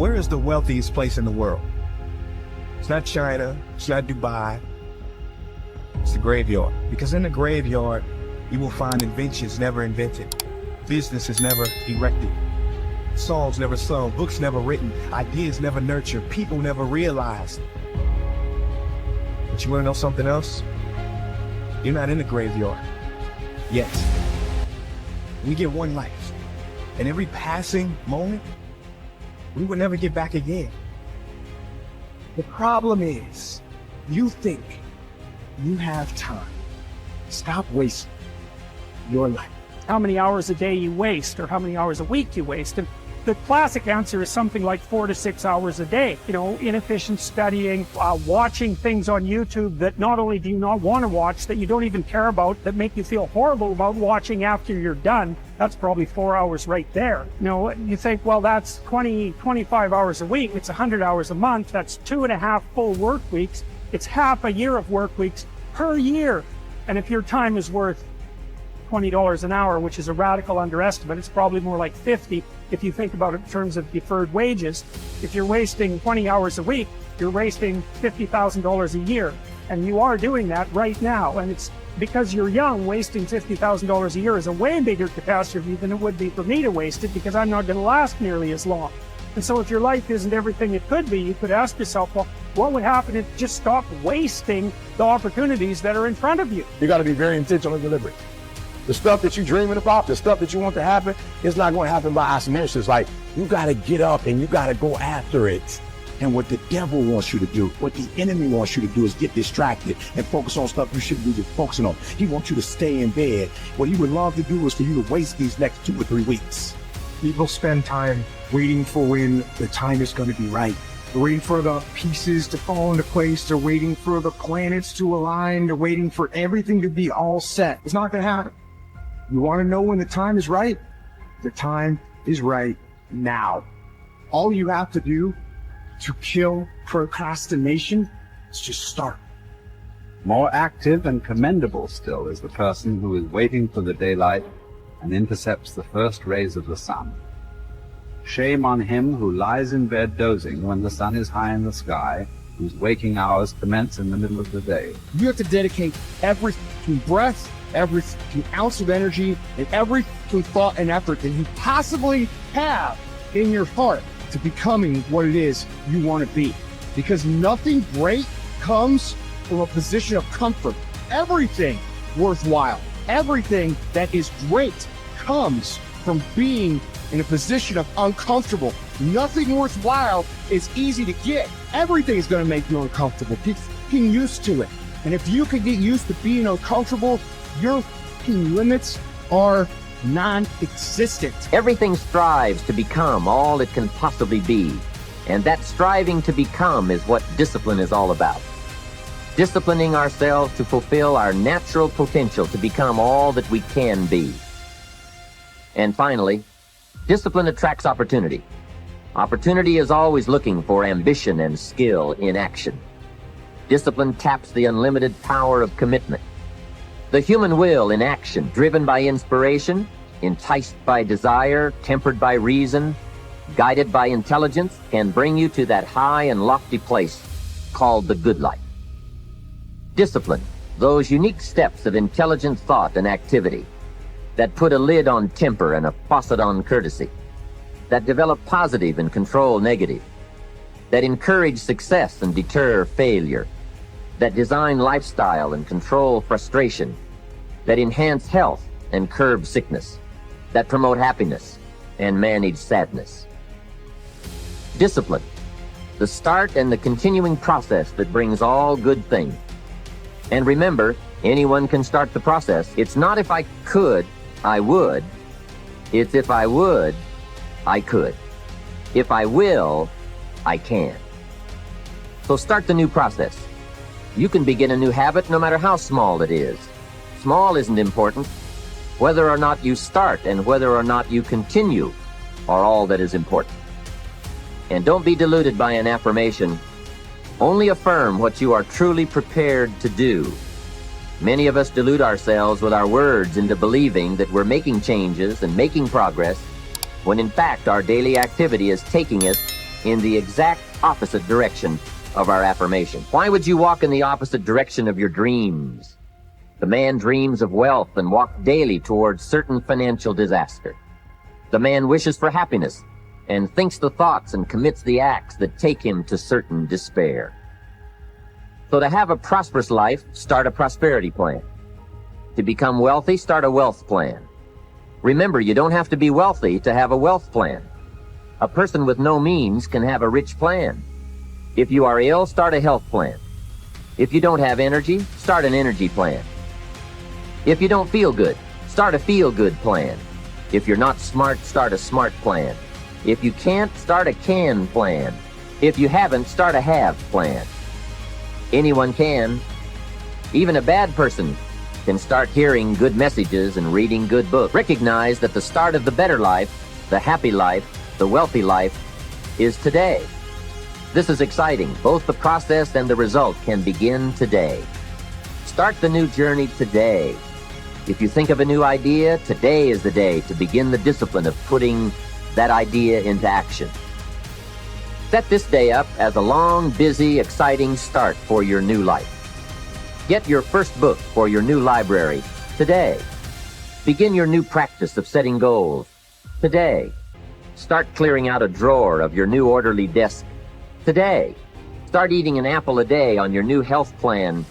Where is the wealthiest place in the world? It's not China, it's not Dubai, it's the graveyard. Because in the graveyard, you will find inventions never invented, businesses never erected, songs never sung, books never written, ideas never nurtured, people never realized. But you wanna know something else? You're not in the graveyard yet. We get one life, and every passing moment, we will never get back again. The problem is, you think you have time. Stop wasting your life. How many hours a day you waste or how many hours a week you waste. And the classic answer is something like 4 to 6 hours a day. You know, inefficient studying, watching things on YouTube that not only do you not want to watch, that you don't even care about, that make you feel horrible about watching after you're done. That's probably 4 hours right there. You know, you think, well, that's 25 hours a week. It's 100 hours a month. That's 2.5 full work weeks. It's half a year of work weeks per year. And if your time is worth $20 an hour, which is a radical underestimate, it's probably more like 50 if you think about it in terms of deferred wages. If you're wasting 20 hours a week, you're wasting $50,000 a year. And you are doing that right now. And it's because you're young, wasting $50,000 a year is a way bigger catastrophe than it would be for me to waste it, because I'm not going to last nearly as long. And so if your life isn't everything it could be, you could ask yourself, well, what would happen if you just stopped wasting the opportunities that are in front of you? You got to be very intentional and deliberate. The stuff that you're dreaming about, the stuff that you want to happen, it's not going to happen by osmosis. Like, you got to get up and you got to go after it. And what the devil wants you to do, what the enemy wants you to do, is get distracted and focus on stuff you shouldn't be focusing on. He wants you to stay in bed. What he would love to do is for you to waste these next 2 or 3 weeks. People spend time waiting for when the time is going to be right. They're waiting for the pieces to fall into place. They're waiting for the planets to align. They're waiting for everything to be all set. It's not going to happen. You want to know when the time is right? The time is right now. All you have to do to kill procrastination is just start. More active and commendable still is the person who is waiting for the daylight and intercepts the first rays of the sun. Shame on him who lies in bed dozing when the sun is high in the sky, whose waking hours commence in the middle of the day. You have to dedicate every breath, every ounce of energy, and every thought and effort that you possibly have in your heart to becoming what it is you want to be. Because nothing great comes from a position of comfort. Everything worthwhile, everything that is great comes from being in a position of uncomfortable. Nothing worthwhile is easy to get. Everything is going to make you uncomfortable. Getting used to it. And if you can get used to being uncomfortable, your limits are non-existent. Everything strives to become all it can possibly be. And that striving to become is what discipline is all about. Disciplining ourselves to fulfill our natural potential to become all that we can be. And finally, discipline attracts opportunity. Opportunity is always looking for ambition and skill in action. Discipline taps the unlimited power of commitment. The human will in action, driven by inspiration, enticed by desire, tempered by reason, guided by intelligence, can bring you to that high and lofty place called the good life. Discipline, those unique steps of intelligent thought and activity that put a lid on temper and a faucet on courtesy, that develop positive and control negative, that encourage success and deter failure, that design lifestyle and control frustration, that enhance health and curb sickness, that promote happiness and manage sadness. Discipline, the start and the continuing process that brings all good things. And remember, anyone can start the process. It's not if I could, I would. It's if I would, I could. If I will, I can. So start the new process. You can begin a new habit no matter how small it is. Small isn't important. Whether or not you start and whether or not you continue are all that is important. And don't be deluded by an affirmation. Only affirm what you are truly prepared to do. Many of us delude ourselves with our words into believing that we're making changes and making progress, when in fact our daily activity is taking us in the exact opposite direction of our affirmation. Why would you walk in the opposite direction of your dreams? The man dreams of wealth and walks daily towards certain financial disaster. The man wishes for happiness and thinks the thoughts and commits the acts that take him to certain despair. So to have a prosperous life, start a prosperity plan. To become wealthy, start a wealth plan. Remember, you don't have to be wealthy to have a wealth plan. A person with no means can have a rich plan. If you are ill, start a health plan. If you don't have energy, start an energy plan. If you don't feel good, start a feel-good plan. If you're not smart, start a smart plan. If you can't, start a can plan. If you haven't, start a have plan. Anyone can. Even a bad person can start hearing good messages and reading good books. Recognize that the start of the better life, the happy life, the wealthy life is today. This is exciting. Both the process and the result can begin today. Start the new journey today. If you think of a new idea, today is the day to begin the discipline of putting that idea into action. Set this day up as a long, busy, exciting start for your new life. Get your first book for your new library today. Begin your new practice of setting goals today. Start clearing out a drawer of your new orderly desk today. Start eating an apple a day on your new health plan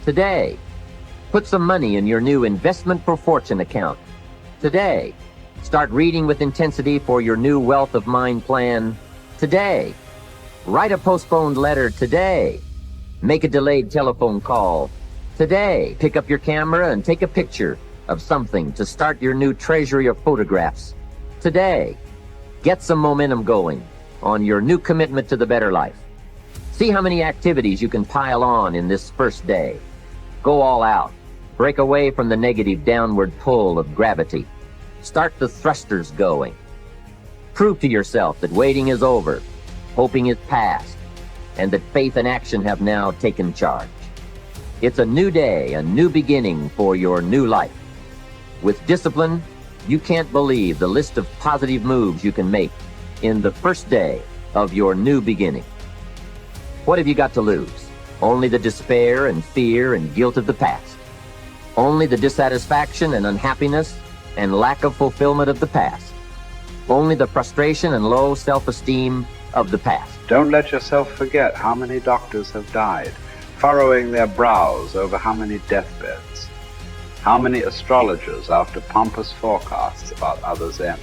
today. Put some money in your new investment for fortune account today. Start reading with intensity for your new wealth of mind plan today. Write a postponed letter today. Make a delayed telephone call today. Pick up your camera and take a picture of something to start your new treasury of photographs today. Get some momentum going on your new commitment to the better life. See how many activities you can pile on in this first day. Go all out. Break away from the negative downward pull of gravity. Start the thrusters going. Prove to yourself that waiting is over, hoping is past, and that faith and action have now taken charge. It's a new day, a new beginning for your new life. With discipline, you can't believe the list of positive moves you can make in the first day of your new beginning. What have you got to lose? Only the despair and fear and guilt of the past. Only the dissatisfaction and unhappiness and lack of fulfillment of the past. Only the frustration and low self-esteem of the past. Don't let yourself forget how many doctors have died, furrowing their brows over how many deathbeds, how many astrologers after pompous forecasts about others' ends,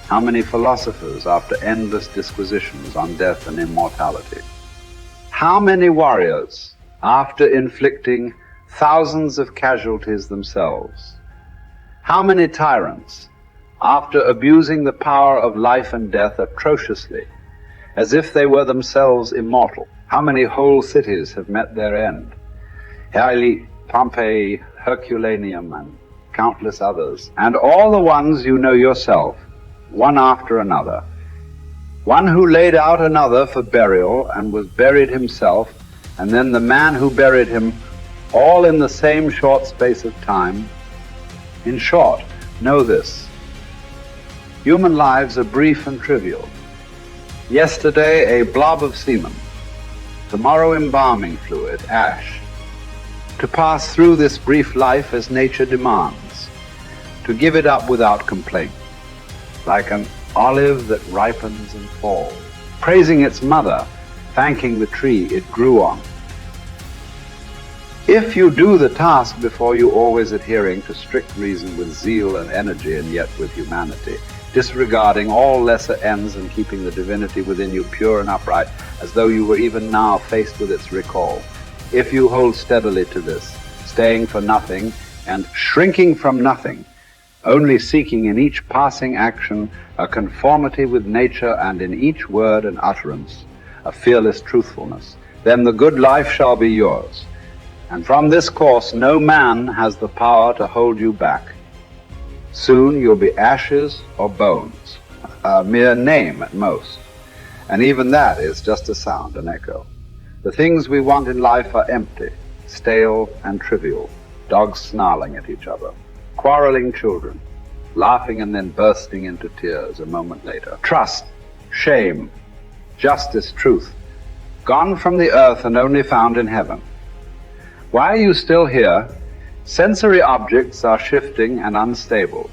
how many philosophers after endless disquisitions on death and immortality, how many warriors after inflicting thousands of casualties themselves, how many tyrants after abusing the power of life and death atrociously, as if they were themselves immortal. How many whole cities have met their end? Haile, Pompeii, Herculaneum, and countless others. And all the ones you know yourself, one after another. One who laid out another for burial and was buried himself, and then the man who buried him, all in the same short space of time. In short, know this. Human lives are brief and trivial. Yesterday, a blob of semen. Tomorrow, embalming fluid, ash. To pass through this brief life as nature demands. To give it up without complaint. Like an olive that ripens and falls. Praising its mother, thanking the tree it grew on. If you do the task before you, always adhering to strict reason with zeal and energy and yet with humanity, disregarding all lesser ends and keeping the divinity within you pure and upright, as though you were even now faced with its recall. If you hold steadily to this, staying for nothing and shrinking from nothing, only seeking in each passing action a conformity with nature and in each word and utterance a fearless truthfulness, then the good life shall be yours. And from this course no man has the power to hold you back. Soon you'll be ashes or bones, a mere name at most. And even that is just a sound, an echo. The things we want in life are empty, stale and trivial, dogs snarling at each other, quarreling children, laughing and then bursting into tears a moment later. Trust shame, justice, truth, gone from the earth and only found in heaven. Why are you still here? Sensory objects are shifting and unstable.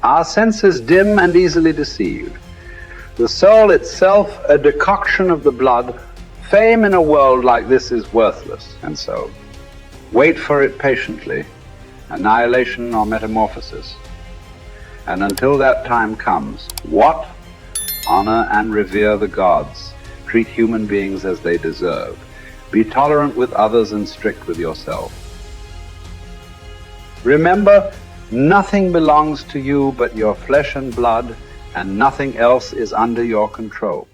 Our senses dim and easily deceived. The soul itself a decoction of the blood. Fame in a world like this is worthless, and so wait for it patiently, annihilation or metamorphosis. And until that time comes, what? Honor and revere the gods. Treat human beings as they deserve. Be tolerant with others and strict with yourself. Remember, nothing belongs to you but your flesh and blood, and nothing else is under your control.